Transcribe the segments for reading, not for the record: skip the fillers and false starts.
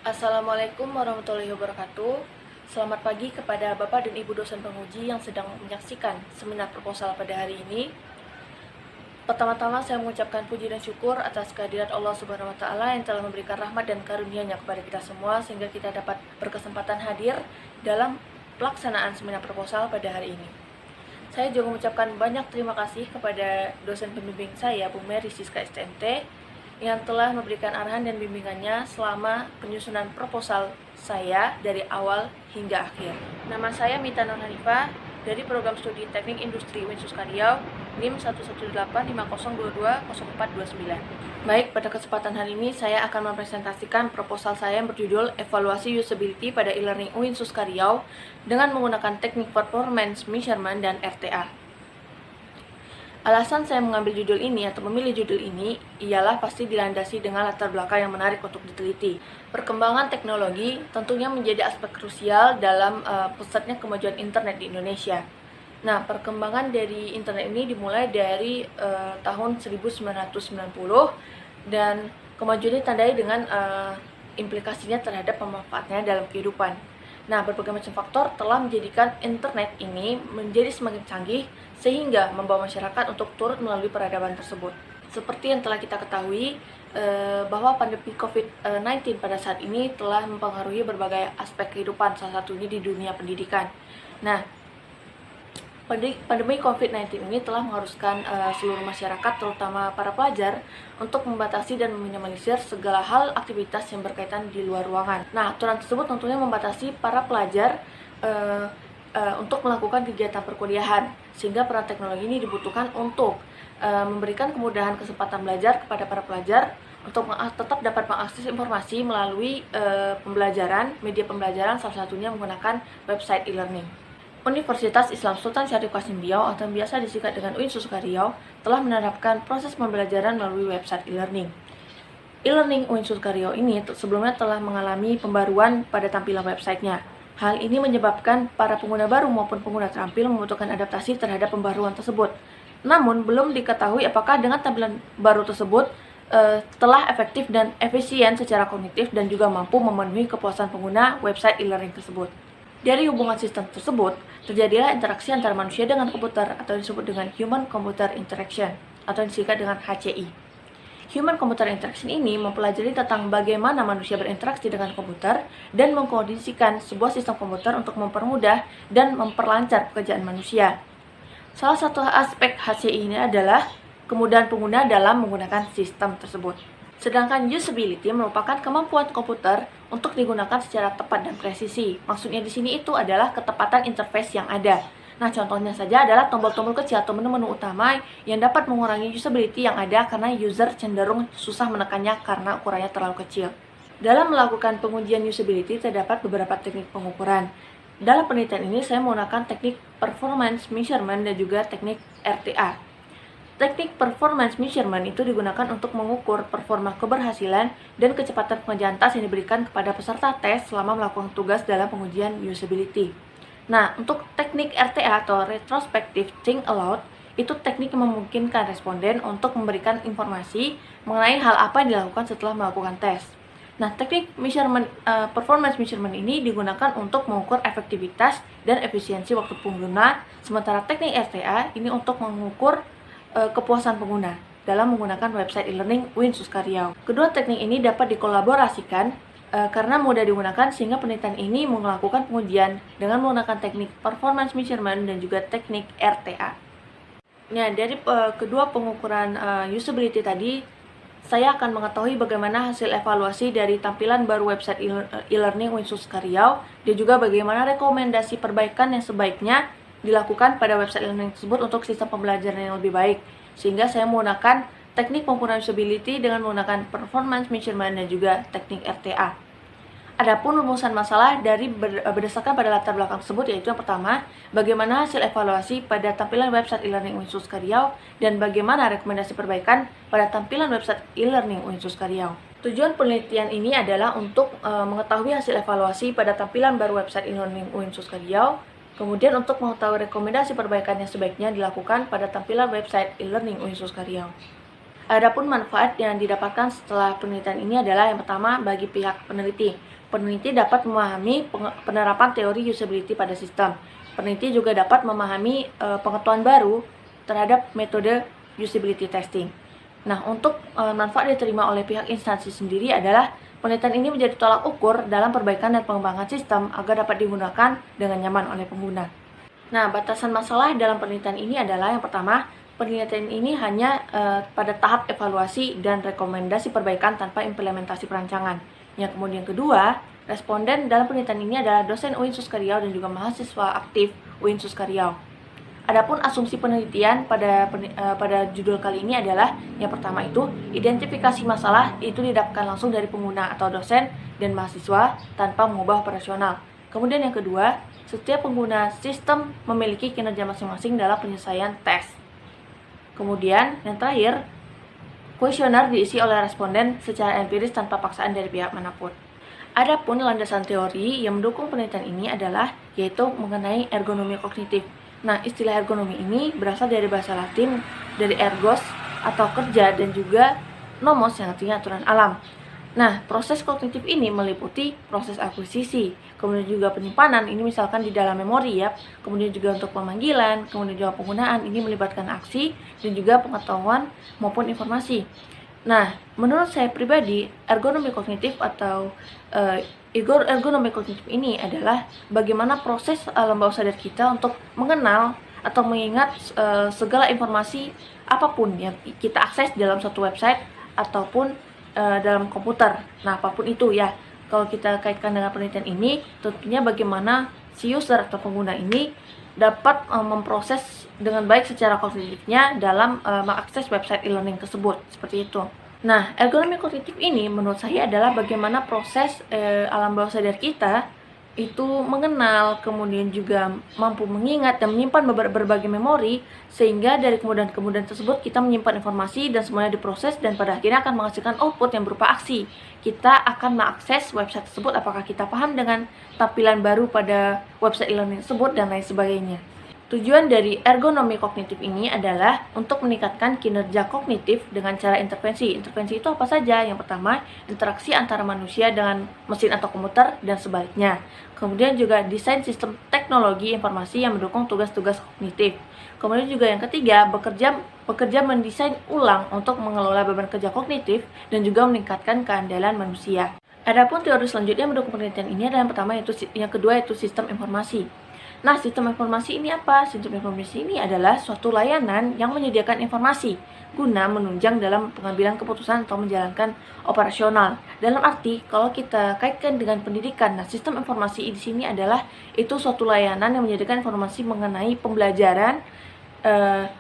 Assalamualaikum warahmatullahi wabarakatuh. Selamat pagi kepada Bapak dan Ibu dosen penguji yang sedang menyaksikan seminar proposal pada hari ini. Pertama-tama saya mengucapkan puji dan syukur atas kehadirat Allah Subhanahu wa taala yang telah memberikan rahmat dan karunia-Nya kepada kita semua sehingga kita dapat berkesempatan hadir dalam pelaksanaan seminar proposal pada hari ini. Saya juga mengucapkan banyak terima kasih kepada dosen pembimbing saya, Bu Mary Siska STMT, yang telah memberikan arahan dan bimbingannya selama penyusunan proposal saya dari awal hingga akhir. Nama saya Mita Nur Hanifah dari Program Studi Teknik Industri Winsus Karyau, NIM 11850220429. Baik, pada kesempatan hari ini saya akan mempresentasikan proposal saya yang berjudul Evaluasi Usability pada e-learning Winsus Karyau dengan menggunakan teknik performance measurement dan RTA. Alasan saya mengambil judul ini atau memilih judul ini ialah pasti dilandasi dengan latar belakang yang menarik untuk diteliti. Perkembangan teknologi tentunya menjadi aspek krusial dalam pesatnya kemajuan internet di Indonesia. Nah, perkembangan dari internet ini dimulai dari tahun 1990 dan kemajuan ini ditandai dengan implikasinya terhadap pemanfaatnya dalam kehidupan. Nah, berbagai macam faktor telah menjadikan internet ini menjadi semakin canggih sehingga membawa masyarakat untuk turut melalui peradaban tersebut. Seperti yang telah kita ketahui, bahwa pandemi COVID-19 pada saat ini telah mempengaruhi berbagai aspek kehidupan, salah satunya di dunia pendidikan. Nah, pandemi COVID-19 ini telah mengharuskan seluruh masyarakat, terutama para pelajar, untuk membatasi dan meminimalisir segala hal aktivitas yang berkaitan di luar ruangan. Nah, aturan tersebut tentunya membatasi para pelajar untuk melakukan kegiatan perkuliahan, sehingga peran teknologi ini dibutuhkan untuk memberikan kemudahan kesempatan belajar kepada para pelajar untuk tetap dapat mengakses informasi melalui media pembelajaran, salah satunya menggunakan website e-learning. Universitas Islam Sultan Syarif Qasim Riau atau yang biasa disingkat dengan Winsus Karyau telah menerapkan proses pembelajaran melalui website e-learning. E-learning Winsus Karyau ini sebelumnya telah mengalami pembaruan pada tampilan websitenya. Hal ini menyebabkan para pengguna baru maupun pengguna terampil membutuhkan adaptasi terhadap pembaruan tersebut. Namun, belum diketahui apakah dengan tampilan baru tersebut telah efektif dan efisien secara kognitif dan juga mampu memenuhi kepuasan pengguna website e-learning tersebut. Dari hubungan sistem tersebut, terjadilah interaksi antara manusia dengan komputer atau disebut dengan Human Computer Interaction atau disingkat dengan HCI. Human Computer Interaction ini mempelajari tentang bagaimana manusia berinteraksi dengan komputer dan mengkondisikan sebuah sistem komputer untuk mempermudah dan memperlancar pekerjaan manusia. Salah satu aspek HCI ini adalah kemudahan pengguna dalam menggunakan sistem tersebut. Sedangkan usability merupakan kemampuan komputer untuk digunakan secara tepat dan presisi. Maksudnya di sini itu adalah ketepatan interface yang ada. Nah, contohnya saja adalah tombol-tombol kecil atau menu-menu utama yang dapat mengurangi usability yang ada karena user cenderung susah menekannya karena ukurannya terlalu kecil. Dalam melakukan pengujian usability terdapat beberapa teknik pengukuran. Dalam penelitian ini saya menggunakan teknik performance measurement dan juga teknik RTA. Teknik performance measurement itu digunakan untuk mengukur performa keberhasilan dan kecepatan pengerjaan tas yang diberikan kepada peserta tes selama melakukan tugas dalam pengujian usability. Nah, untuk teknik RTA atau Retrospective Think Aloud, itu teknik yang memungkinkan responden untuk memberikan informasi mengenai hal apa yang dilakukan setelah melakukan tes. Nah, teknik performance measurement ini digunakan untuk mengukur efektivitas dan efisiensi waktu pengguna, sementara teknik RTA ini untuk mengukur kepuasan pengguna dalam menggunakan website e-learning Winsus Karyau. Kedua teknik ini dapat dikolaborasikan karena mudah digunakan sehingga penelitian ini melakukan pengujian dengan menggunakan teknik performance measurement dan juga teknik RTA. Nah, dari kedua pengukuran usability tadi, saya akan mengetahui bagaimana hasil evaluasi dari tampilan baru website e-learning Winsus Karyau dan juga bagaimana rekomendasi perbaikan yang sebaiknya dilakukan pada website e-learning tersebut untuk sistem pembelajaran yang lebih baik, sehingga saya menggunakan teknik pengukuran usability dengan menggunakan performance measurement dan juga teknik RTA. Adapun rumusan masalah berdasarkan pada latar belakang tersebut, yaitu yang pertama, bagaimana hasil evaluasi pada tampilan website e-learning Winsus Karyau dan bagaimana rekomendasi perbaikan pada tampilan website e-learning Winsus Karyau. Tujuan penelitian ini adalah untuk mengetahui hasil evaluasi pada tampilan baru website e-learning Winsus Karyau. Kemudian untuk mengetahui rekomendasi perbaikan yang sebaiknya dilakukan pada tampilan website e-learning Winsus Karyau. Adapun manfaat yang didapatkan setelah penelitian ini adalah yang pertama bagi pihak peneliti. Peneliti dapat memahami penerapan teori usability pada sistem. Peneliti juga dapat memahami pengetahuan baru terhadap metode usability testing. Nah, untuk manfaat diterima oleh pihak instansi sendiri adalah penelitian ini menjadi tolak ukur dalam perbaikan dan pengembangan sistem agar dapat digunakan dengan nyaman oleh pengguna. Nah, batasan masalah dalam penelitian ini adalah yang pertama, penelitian ini hanya pada tahap evaluasi dan rekomendasi perbaikan tanpa implementasi perancangan. Yang kemudian kedua, responden dalam penelitian ini adalah dosen UIN Suskaryau dan juga mahasiswa aktif UIN Suskaryau. Adapun asumsi penelitian pada judul kali ini adalah yang pertama itu identifikasi masalah itu didapatkan langsung dari pengguna atau dosen dan mahasiswa tanpa mengubah operasional. Kemudian yang kedua, setiap pengguna sistem memiliki kinerja masing-masing dalam penyelesaian tes. Kemudian yang terakhir, kuesioner diisi oleh responden secara empiris tanpa paksaan dari pihak manapun. Adapun landasan teori yang mendukung penelitian ini adalah yaitu mengenai ergonomi kognitif. Nah, istilah ergonomi ini berasal dari bahasa Latin dari ergos atau kerja dan juga nomos yang artinya aturan alam. Nah, proses kognitif ini meliputi proses akuisisi, kemudian juga penyimpanan, ini misalkan di dalam memori ya, kemudian juga untuk pemanggilan, kemudian juga penggunaan, ini melibatkan aksi, dan juga pengetahuan maupun informasi. Nah, menurut saya pribadi, ergonomi kognitif atau ergonomi kognitif ini adalah bagaimana proses alam bawah sadar kita untuk mengenal atau mengingat segala informasi apapun yang kita akses dalam suatu website ataupun dalam komputer. Nah, apapun itu ya. Kalau kita kaitkan dengan penelitian ini, tentunya bagaimana si user atau pengguna ini dapat memproses dengan baik secara kognitifnya dalam mengakses website e-learning tersebut. Seperti itu. Nah, ergonomi kognitif ini menurut saya adalah bagaimana proses alam bawah sadar kita itu mengenal, kemudian juga mampu mengingat dan menyimpan berbagai memori, sehingga dari kemudahan-kemudahan tersebut kita menyimpan informasi dan semuanya diproses dan pada akhirnya akan menghasilkan output yang berupa aksi. Kita akan mengakses website tersebut, apakah kita paham dengan tampilan baru pada website e-learning tersebut dan lain sebagainya. Tujuan dari ergonomi kognitif ini adalah untuk meningkatkan kinerja kognitif dengan cara intervensi. Intervensi itu apa saja? Yang pertama, interaksi antara manusia dengan mesin atau komputer dan sebaliknya. Kemudian juga desain sistem teknologi informasi yang mendukung tugas-tugas kognitif. Kemudian juga yang ketiga, bekerja mendesain ulang untuk mengelola beban kerja kognitif dan juga meningkatkan keandalan manusia. Adapun teori selanjutnya mendukung penelitian ini adalah yang kedua yaitu sistem informasi. Nah, sistem informasi ini apa? Sistem informasi ini adalah suatu layanan yang menyediakan informasi guna menunjang dalam pengambilan keputusan atau menjalankan operasional. Dalam arti, kalau kita kaitkan dengan pendidikan, nah sistem informasi di sini adalah itu suatu layanan yang menyediakan informasi mengenai pembelajaran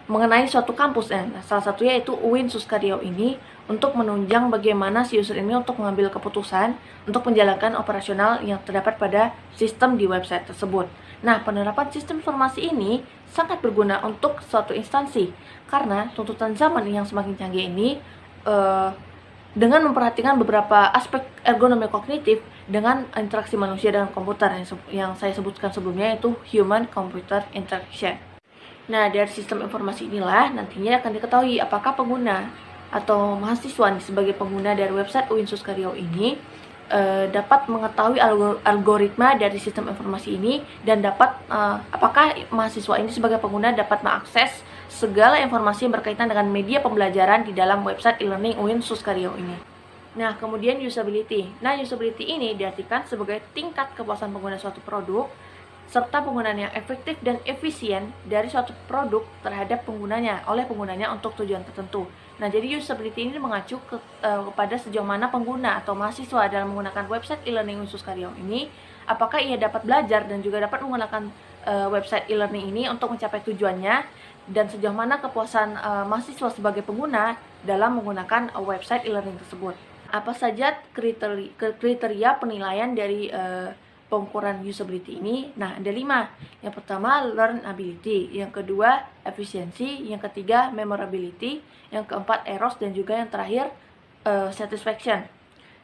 mengenai suatu kampus. Nah, salah satunya itu UIN Suskaryau ini untuk menunjang bagaimana si user ini untuk mengambil keputusan untuk menjalankan operasional yang terdapat pada sistem di website tersebut. Nah, penerapan sistem informasi ini sangat berguna untuk suatu instansi karena tuntutan zaman yang semakin canggih ini dengan memperhatikan beberapa aspek ergonomi kognitif dengan interaksi manusia dengan komputer yang saya sebutkan sebelumnya yaitu human computer interaction. Nah, dari sistem informasi inilah nantinya akan diketahui apakah pengguna atau mahasiswa sebagai pengguna dari website UIN Suskaryau ini dapat mengetahui algoritma dari sistem informasi ini dan dapat apakah mahasiswa ini sebagai pengguna dapat mengakses segala informasi yang berkaitan dengan media pembelajaran di dalam website e-learning UIN Suskaryau ini. Nah, kemudian usability. Nah, usability ini diartikan sebagai tingkat kepuasan pengguna suatu produk serta penggunaan yang efektif dan efisien dari suatu produk terhadap penggunanya oleh penggunanya untuk tujuan tertentu. Nah, jadi usability ini mengacu kepada sejauh mana pengguna atau mahasiswa dalam menggunakan website e-learning UIN Suskaryau ini, apakah ia dapat belajar dan juga dapat menggunakan website e-learning ini untuk mencapai tujuannya, dan sejauh mana kepuasan mahasiswa sebagai pengguna dalam menggunakan website e-learning tersebut. Apa saja kriteria penilaian dari pengukuran usability ini? Nah, ada 5. Yang pertama, learnability. Yang kedua, efisiensi. Yang ketiga, memorability. Yang keempat, eros. Dan juga yang terakhir, satisfaction.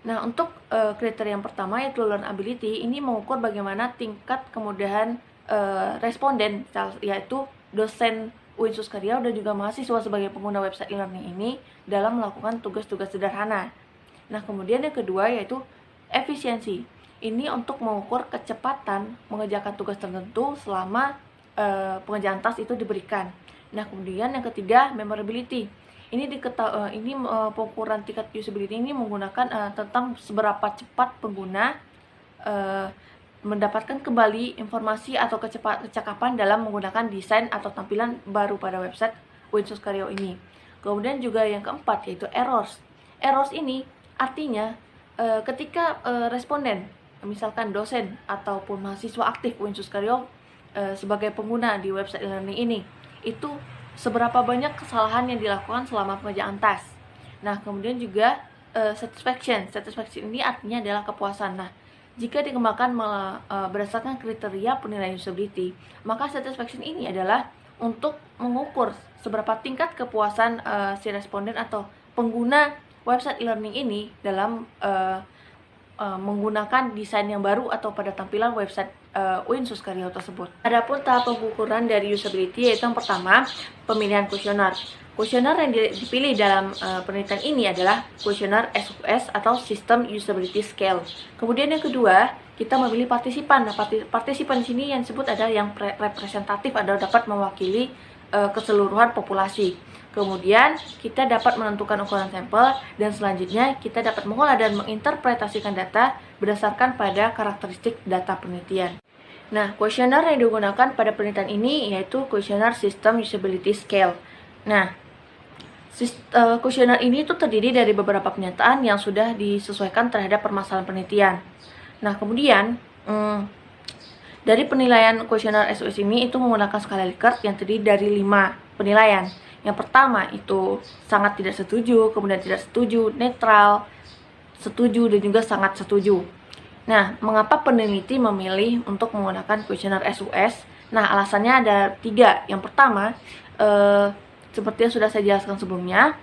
Nah, untuk kriteria yang pertama yaitu learnability, ini mengukur bagaimana tingkat kemudahan responden, yaitu dosen UIN Suskaryao dan juga mahasiswa sebagai pengguna website e-learning ini dalam melakukan tugas-tugas sederhana. Nah, kemudian yang kedua yaitu efisiensi. Ini untuk mengukur kecepatan mengerjakan tugas tertentu selama pengerjaan task itu diberikan. Nah, kemudian yang ketiga memorability. Ini pengukuran tingkat usability ini menggunakan tentang seberapa cepat pengguna mendapatkan kembali informasi atau kecakapan dalam menggunakan desain atau tampilan baru pada website UIN Suskaryao ini. Kemudian juga yang keempat yaitu errors. Errors ini artinya ketika responden, misalkan dosen ataupun mahasiswa aktif UIN Suskaryao sebagai pengguna di website e-learning ini, itu seberapa banyak kesalahan yang dilakukan selama pengerjaan task. Nah, kemudian juga satisfaction. Satisfaction ini artinya adalah kepuasan. Nah, jika dikembangkan berdasarkan kriteria penilaian usability, maka satisfaction ini adalah untuk mengukur seberapa tingkat kepuasan si responden atau pengguna website e-learning ini dalam menggunakan desain yang baru atau pada tampilan website UIN Suskaryao tersebut. Adapun tahap pengukuran dari usability yaitu yang pertama, pemilihan kuesioner. Kuesioner yang dipilih dalam penelitian ini adalah kuesioner SUS atau System Usability Scale. Kemudian yang kedua, kita memilih partisipan. Nah, partisipan di sini yang disebut adalah yang representatif atau dapat mewakili keseluruhan populasi. Kemudian kita dapat menentukan ukuran sampel dan selanjutnya kita dapat mengolah dan menginterpretasikan data berdasarkan pada karakteristik data penelitian. Nah, kuesioner yang digunakan pada penelitian ini yaitu kuesioner System Usability Scale. Nah, kuesioner ini itu terdiri dari beberapa pernyataan yang sudah disesuaikan terhadap permasalahan penelitian. Nah, kemudian dari penilaian kuesioner SUS ini itu menggunakan skala Likert yang terdiri dari 5 penilaian. Yang pertama itu sangat tidak setuju, kemudian tidak setuju, netral, setuju, dan juga sangat setuju. Nah, mengapa peneliti memilih untuk menggunakan kuesioner SUS? Nah, alasannya ada 3. Yang pertama, seperti yang sudah saya jelaskan sebelumnya,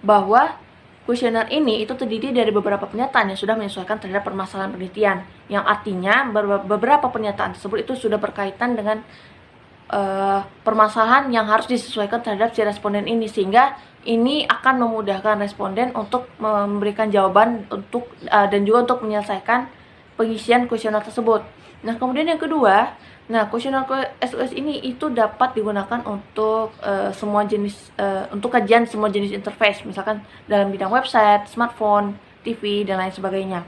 bahwa kuesioner ini itu terdiri dari beberapa pernyataan yang sudah menyesuaikan terhadap permasalahan penelitian, yang artinya beberapa pernyataan tersebut itu sudah berkaitan dengan permasalahan yang harus disesuaikan terhadap si responden ini, sehingga ini akan memudahkan responden untuk memberikan jawaban dan juga untuk menyelesaikan pengisian kuesioner tersebut. Nah, kemudian yang kedua, kuesioner SUS ini itu dapat digunakan untuk semua jenis untuk kajian semua jenis interface, misalkan dalam bidang website, smartphone, TV, dan lain sebagainya.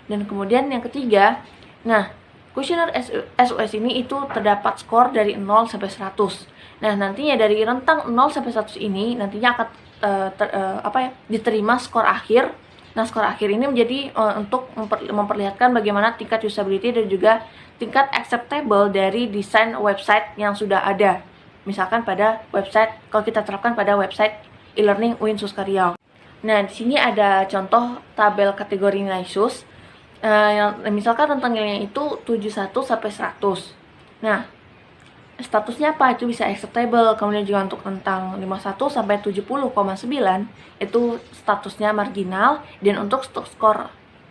Dan kemudian yang ketiga, kuesioner SUS ini itu terdapat skor dari 0 sampai 100. Nah, nantinya dari rentang 0 sampai 100 ini nantinya akan diterima skor akhir. Nah, skor akhir ini menjadi untuk memperlihatkan bagaimana tingkat usability dan juga tingkat acceptable dari desain website yang sudah ada. Misalkan pada website, kalau kita terapkan pada website e-learning UIN Suskaryao. Nah, di sini ada contoh tabel kategori nilai SUS. Misalkan rentang nilainya itu 71 sampai 100. Nah, statusnya apa? Itu bisa acceptable. Kemudian juga untuk rentang 51 sampai 70,9 itu statusnya marginal, dan untuk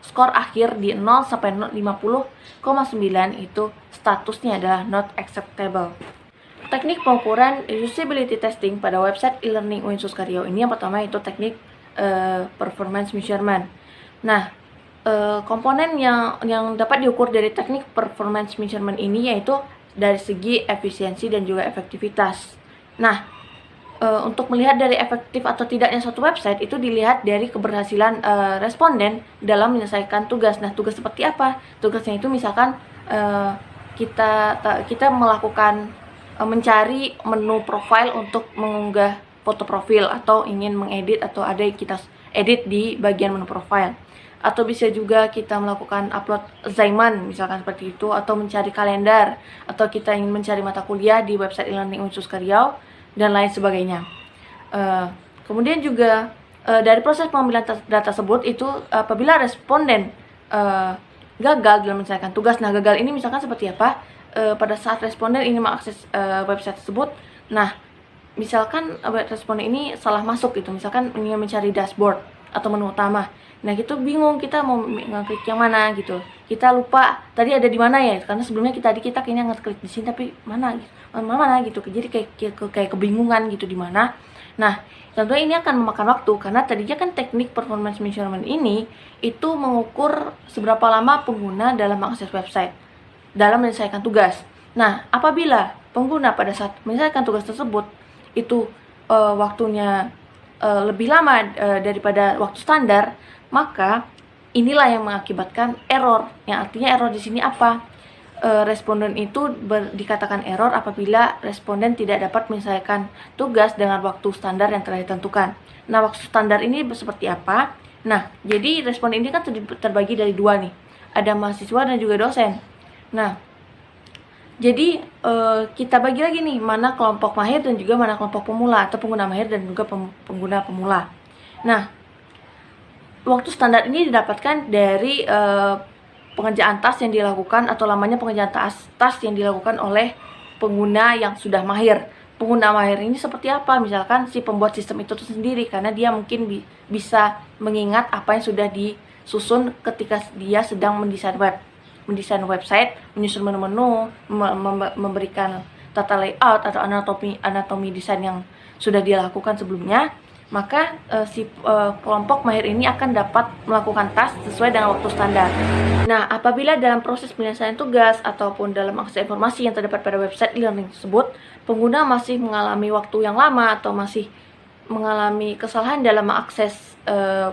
skor akhir di 0 sampai 50,9 itu statusnya adalah not acceptable. Teknik pengukuran usability testing pada website e-learning UIN Suskaryao ini yang pertama itu teknik performance measurement. Nah, komponen yang dapat diukur dari teknik performance measurement ini yaitu dari segi efisiensi dan juga efektivitas. Nah, untuk melihat dari efektif atau tidaknya suatu website itu dilihat dari keberhasilan responden dalam menyelesaikan tugas. Nah, tugas seperti apa? Tugasnya itu misalkan kita melakukan mencari menu profile untuk mengunggah foto profil, atau ingin mengedit atau ada yang kita edit di bagian menu profile. Atau bisa juga kita melakukan upload assignment, misalkan seperti itu, atau mencari kalender, atau kita ingin mencari mata kuliah di website e-learning UIN Suskaryao, dan lain sebagainya. Kemudian juga dari proses pengambilan data tersebut itu apabila responden gagal dalam menyelesaikan tugas. Nah, gagal ini misalkan seperti apa? Pada saat responden ingin mengakses website tersebut, nah misalkan responden ini salah masuk gitu, misalkan ingin mencari dashboard. atau menu utama. Nah, gitu bingung kita mau ngeklik yang mana gitu. Kita lupa tadi ada di mana ya, karena sebelumnya kita kayaknya ngeklik di sini tapi mana gitu. Mana gitu. Jadi kayak kebingungan gitu di mana. Nah, tentunya ini akan memakan waktu karena tadinya kan teknik performance measurement ini itu mengukur seberapa lama pengguna dalam mengakses website dalam menyelesaikan tugas. Nah, apabila pengguna pada saat menyelesaikan tugas tersebut itu waktunya lebih lama daripada waktu standar, maka inilah yang mengakibatkan error. Yang artinya error di sini apa? Responden itu dikatakan error apabila responden tidak dapat menyelesaikan tugas dengan waktu standar yang telah ditentukan. Nah, waktu standar ini seperti apa? Nah, jadi responden ini kan terbagi dari dua nih. Ada mahasiswa dan juga dosen. Nah, jadi kita bagi lagi nih mana kelompok mahir dan juga mana kelompok pemula atau pengguna mahir dan juga pengguna pemula. Nah, waktu standar ini didapatkan dari pengerjaan task yang dilakukan atau lamanya pengerjaan task yang dilakukan oleh pengguna yang sudah mahir. Pengguna mahir ini seperti apa? Misalkan si pembuat sistem itu sendiri, karena dia mungkin bisa mengingat apa yang sudah disusun ketika dia sedang mendesain website, menyusun menu-menu, memberikan tata layout atau anatomi desain yang sudah dia lakukan sebelumnya. Maka kelompok mahir ini akan dapat melakukan task sesuai dengan waktu standar. Nah, apabila dalam proses penyelesaian tugas ataupun dalam akses informasi yang terdapat pada website e-learning tersebut, pengguna masih mengalami waktu yang lama atau masih mengalami kesalahan dalam mengakses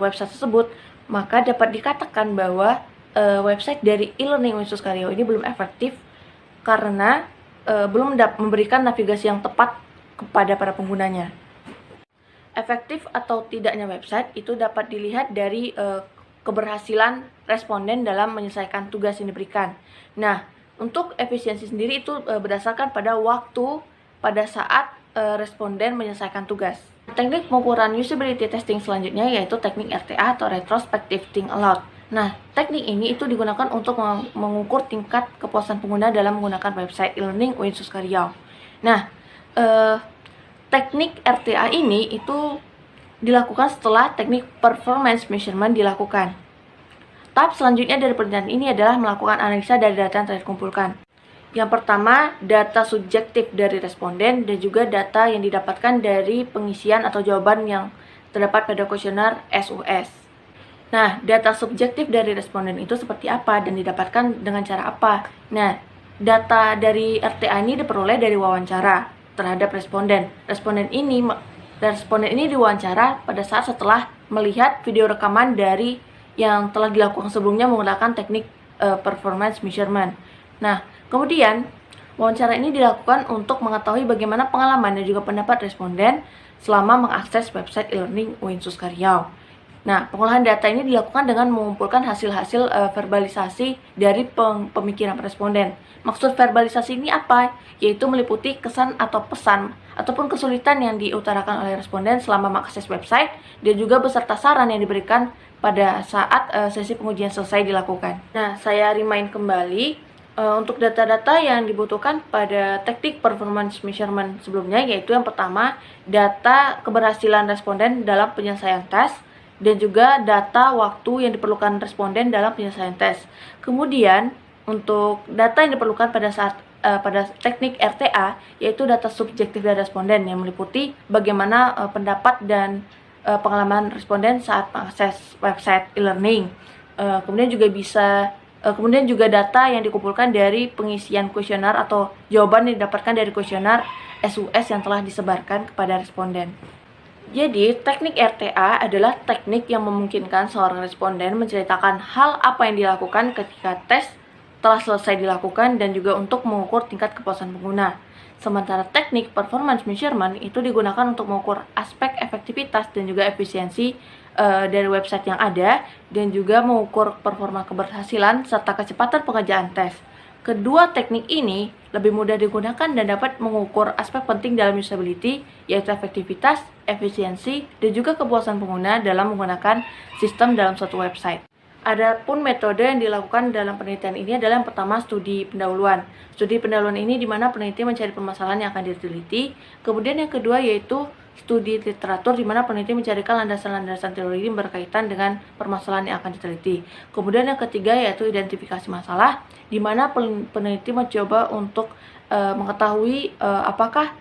website tersebut, maka dapat dikatakan bahwa website dari e-learning Universitas Karyo ini belum efektif karena belum memberikan navigasi yang tepat kepada para penggunanya. Efektif atau tidaknya website itu dapat dilihat dari keberhasilan responden dalam menyelesaikan tugas yang diberikan. Nah, untuk efisiensi sendiri itu berdasarkan pada waktu pada saat responden menyelesaikan tugas. Teknik pengukuran usability testing selanjutnya yaitu teknik RTA atau Retrospective Think Aloud. Nah, teknik ini itu digunakan untuk mengukur tingkat kepuasan pengguna dalam menggunakan website e-learning Universitas Karyo. Nah, teknik RTA ini itu dilakukan setelah teknik performance measurement dilakukan. Tahap selanjutnya dari penelitian ini adalah melakukan analisa dari data yang telah dikumpulkan. Yang pertama, data subjektif dari responden dan juga data yang didapatkan dari pengisian atau jawaban yang terdapat pada kuesioner SUS. Nah, data subjektif dari responden itu seperti apa dan didapatkan dengan cara apa? Nah, data dari RTA ini diperoleh dari wawancara terhadap responden. Responden ini diwawancara pada saat setelah melihat video rekaman dari yang telah dilakukan sebelumnya menggunakan teknik performance measurement. Nah, kemudian wawancara ini dilakukan untuk mengetahui bagaimana pengalaman dan juga pendapat responden selama mengakses website e-learning Universitas Karyo. Nah, pengolahan data ini dilakukan dengan mengumpulkan hasil-hasil verbalisasi dari pemikiran responden. Maksud verbalisasi ini apa? Yaitu meliputi kesan atau pesan ataupun kesulitan yang diutarakan oleh responden selama mengakses website dan juga beserta saran yang diberikan pada saat sesi pengujian selesai dilakukan. Nah, saya remind kembali untuk data-data yang dibutuhkan pada teknik performance measurement sebelumnya, yaitu yang pertama, data keberhasilan responden dalam penyelesaian tes dan juga data waktu yang diperlukan responden dalam penyelesaian tes. Kemudian, untuk data yang diperlukan pada saat pada teknik RTA, yaitu data subjektif dari responden yang meliputi bagaimana pendapat dan pengalaman responden saat mengakses website e-learning. Kemudian juga data yang dikumpulkan dari pengisian kuesioner atau jawaban yang didapatkan dari kuesioner SUS yang telah disebarkan kepada responden. Jadi, teknik RTA adalah teknik yang memungkinkan seorang responden menceritakan hal apa yang dilakukan ketika tes telah selesai dilakukan dan juga untuk mengukur tingkat kepuasan pengguna. Sementara teknik performance measurement itu digunakan untuk mengukur aspek efektivitas dan juga efisiensi dari website yang ada dan juga mengukur performa keberhasilan serta kecepatan pengerjaan tes. Kedua teknik ini lebih mudah digunakan dan dapat mengukur aspek penting dalam usability, yaitu efektivitas, efisiensi, dan juga kepuasan pengguna dalam menggunakan sistem dalam suatu website. Adapun metode yang dilakukan dalam penelitian ini adalah yang pertama studi pendahuluan. Studi pendahuluan ini di mana peneliti mencari permasalahan yang akan diteliti. Kemudian yang kedua yaitu studi literatur di mana peneliti mencarikan landasan-landasan teori ini berkaitan dengan permasalahan yang akan diteliti. Kemudian yang ketiga yaitu identifikasi masalah, di mana peneliti mencoba untuk mengetahui apakah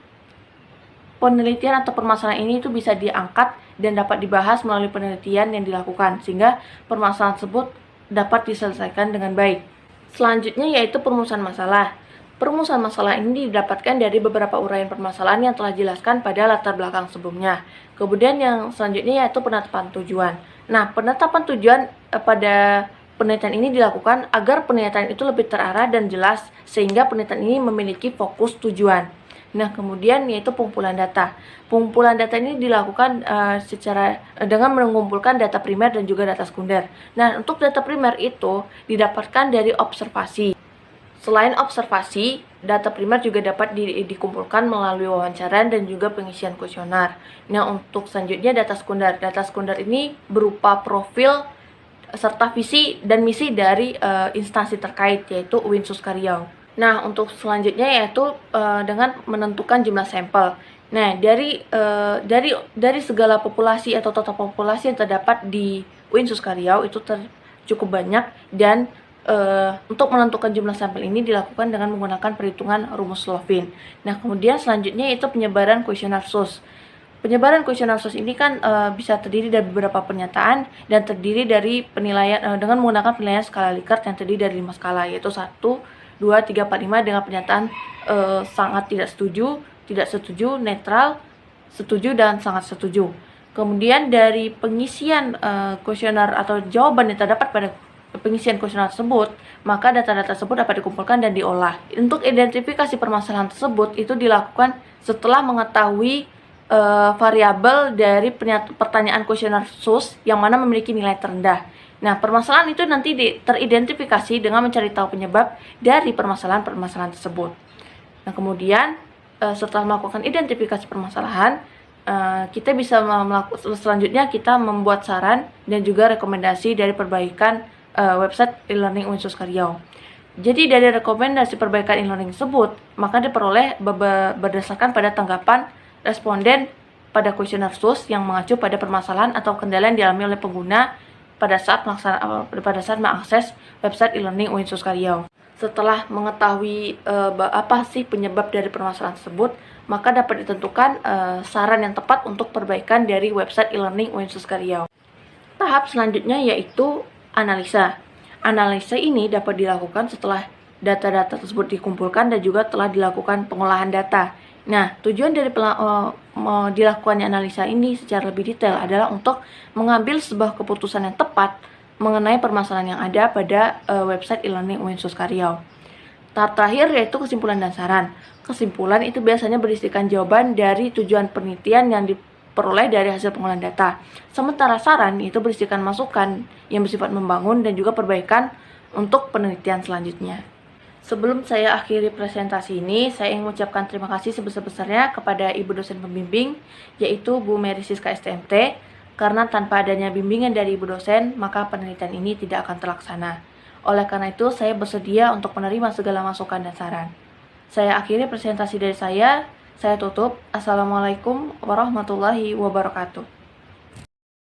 penelitian atau permasalahan ini itu bisa diangkat dan dapat dibahas melalui penelitian yang dilakukan sehingga permasalahan tersebut dapat diselesaikan dengan baik. Selanjutnya yaitu perumusan masalah. Perumusan masalah ini didapatkan dari beberapa uraian permasalahan yang telah dijelaskan pada latar belakang sebelumnya. Kemudian yang selanjutnya yaitu penetapan tujuan. Nah, penetapan tujuan pada penelitian ini dilakukan agar penelitian itu lebih terarah dan jelas sehingga penelitian ini memiliki fokus tujuan. Nah, kemudian yaitu pengumpulan data. Pengumpulan data ini dilakukan dengan mengumpulkan data primer dan juga data sekunder. Nah, untuk data primer itu didapatkan dari observasi. Selain observasi, data primer juga dapat dikumpulkan melalui wawancara dan juga pengisian kuesioner. Nah, untuk selanjutnya data sekunder. Data sekunder ini berupa profil serta visi dan misi dari instansi terkait yaitu UIN Suskaryau. Nah, untuk selanjutnya yaitu dengan menentukan jumlah sampel. Nah, dari segala populasi atau total populasi yang terdapat di UIN Suskaryau itu cukup banyak dan untuk menentukan jumlah sampel ini dilakukan dengan menggunakan perhitungan rumus Slovin. Nah, kemudian selanjutnya yaitu penyebaran kuesioner SUS. Penyebaran kuesioner SUS ini kan bisa terdiri dari beberapa pernyataan dan terdiri dari penilaian dengan menggunakan penilaian skala Likert yang terdiri dari 5 skala yaitu 1, 2, 3, 4, 5 dengan pernyataan sangat tidak setuju, netral, setuju, dan sangat setuju. Kemudian dari pengisian kuesioner atau jawaban yang terdapat pada pengisian kuesioner tersebut, maka data-data tersebut dapat dikumpulkan dan diolah. Untuk identifikasi permasalahan tersebut itu dilakukan setelah mengetahui variabel dari pertanyaan kuesioner SUS yang mana memiliki nilai terendah. Nah, permasalahan itu nanti teridentifikasi dengan mencari tahu penyebab dari permasalahan-permasalahan tersebut. Nah, kemudian setelah melakukan identifikasi permasalahan, kita bisa selanjutnya kita membuat saran dan juga rekomendasi dari perbaikan website e-learning UIN Suskaryau. Jadi dari rekomendasi perbaikan e-learning tersebut, maka diperoleh berdasarkan pada tanggapan responden pada kuesioner SUS yang mengacu pada permasalahan atau kendala yang dialami oleh pengguna pada saat mengakses website e-learning UIN Suskaryau. Setelah mengetahui apa sih penyebab dari permasalahan tersebut, maka dapat ditentukan saran yang tepat untuk perbaikan dari website e-learning UIN Suskaryau. Tahap selanjutnya yaitu analisa. Analisa ini dapat dilakukan setelah data-data tersebut dikumpulkan dan juga telah dilakukan pengolahan data. Nah, tujuan dari dilakukannya analisa ini secara lebih detail adalah untuk mengambil sebuah keputusan yang tepat mengenai permasalahan yang ada pada website e-learning UIN Suskaryau. Tahap terakhir yaitu kesimpulan dan saran. Kesimpulan itu biasanya berisikan jawaban dari tujuan penelitian yang diperoleh dari hasil pengolahan data. Sementara saran itu berisikan masukan yang bersifat membangun dan juga perbaikan untuk penelitian selanjutnya. Sebelum saya akhiri presentasi ini, saya ingin mengucapkan terima kasih sebesar-besarnya kepada Ibu dosen pembimbing, yaitu Bu Mary Siska STMT, karena tanpa adanya bimbingan dari Ibu dosen, maka penelitian ini tidak akan terlaksana. Oleh karena itu, saya bersedia untuk menerima segala masukan dan saran. Saya akhiri presentasi dari saya tutup. Assalamualaikum warahmatullahi wabarakatuh.